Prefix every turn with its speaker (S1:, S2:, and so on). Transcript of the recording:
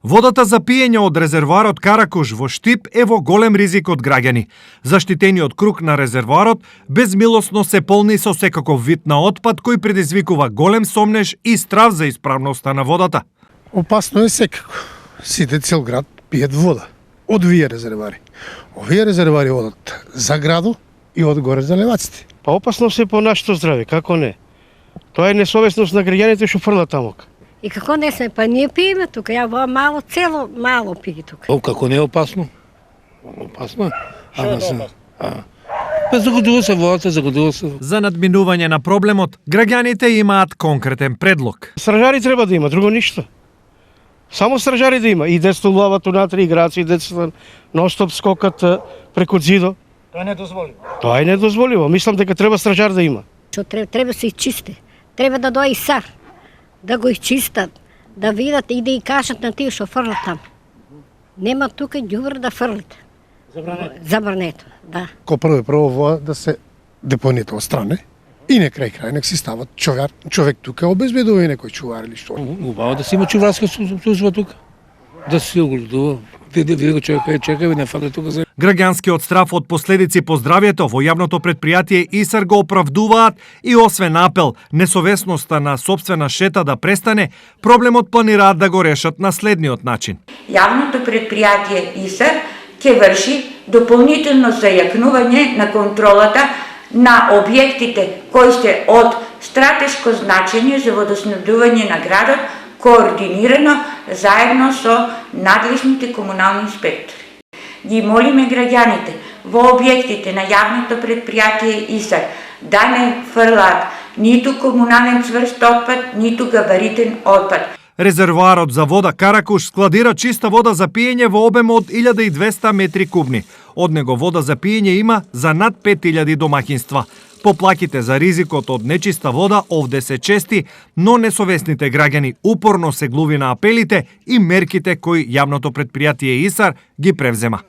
S1: Водата за пиење од резервоарот Каракуш во Штип е во голем ризик од граѓани. Заштитениот круг на резервоарот безмилосно се полни со секаков вид на отпад кој предизвикува голем сомнеж и страв за исправноста на водата.
S2: Опасно е секако. Сите цел град пиет вода од овие резервоари. Овие резервоари одат за градот и од горе за леваците.
S3: Па опасно се по нашето здраве, како не? Тоа е несовесност на граѓаните што фрлат таму.
S4: И како не сме, па ние пиеме тука, ја во мало, цело мало пие тука.
S5: Како не е опасно? Опасно е. Загодува се водата, загодува се.
S1: За надминување на проблемот, граѓаните имаат конкретен предлог.
S3: Стражари треба да има, друго ништо. Само стражари да има. И деца ловат унатре, играци, деца ностоп скокат преку зидо.
S6: Тоа не дозволиво.
S3: Тоа е недозволиво. Мислам дека треба стражар да има.
S4: Што треба се изчисти. Треба да дојде САР, да го изчистат, да видат и да и кажат на тие што фрлат таму. Нема тука ѓубре да фрлите. Забрането, да.
S2: Ко прво вода да се депонита од стране и не крај нек си стават човек тука обезбедува и некој чувар или што.
S5: Убаво да се има чуварска служба тука. Да се огледува. Види го човекот чека и не фали тука за.
S1: Граѓанскиот страв од последици по здравјето во јавното предпријатие ИСАР го оправдуваат и освен апел несовесноста на сопствена шета да престане, проблемот планираат да го решат на следниот начин.
S7: Јавното предпријатие ИСАР ќе врши дополнително зајакнување на контролата на објектите кои се од стратешко значење за водоснабдување на градот, координирано заедно со надлежните комунални инспектори. Ги молиме граѓаните во објектите на јавното предпријатие ИСАР да не фрлаат ниту комунален цврст отпад, ниту габаритен отпад.
S1: Резервоарот за вода Каракуш складира чиста вода за пиење во обем од 1200 метри кубни. Од него вода за пиење има за над 5000 домаќинства. Поплаките за ризикот од нечиста вода овде се чести, но несовесните граѓани упорно се глуви на апелите и мерките кои јавното предпријатие ИСАР ги превзема.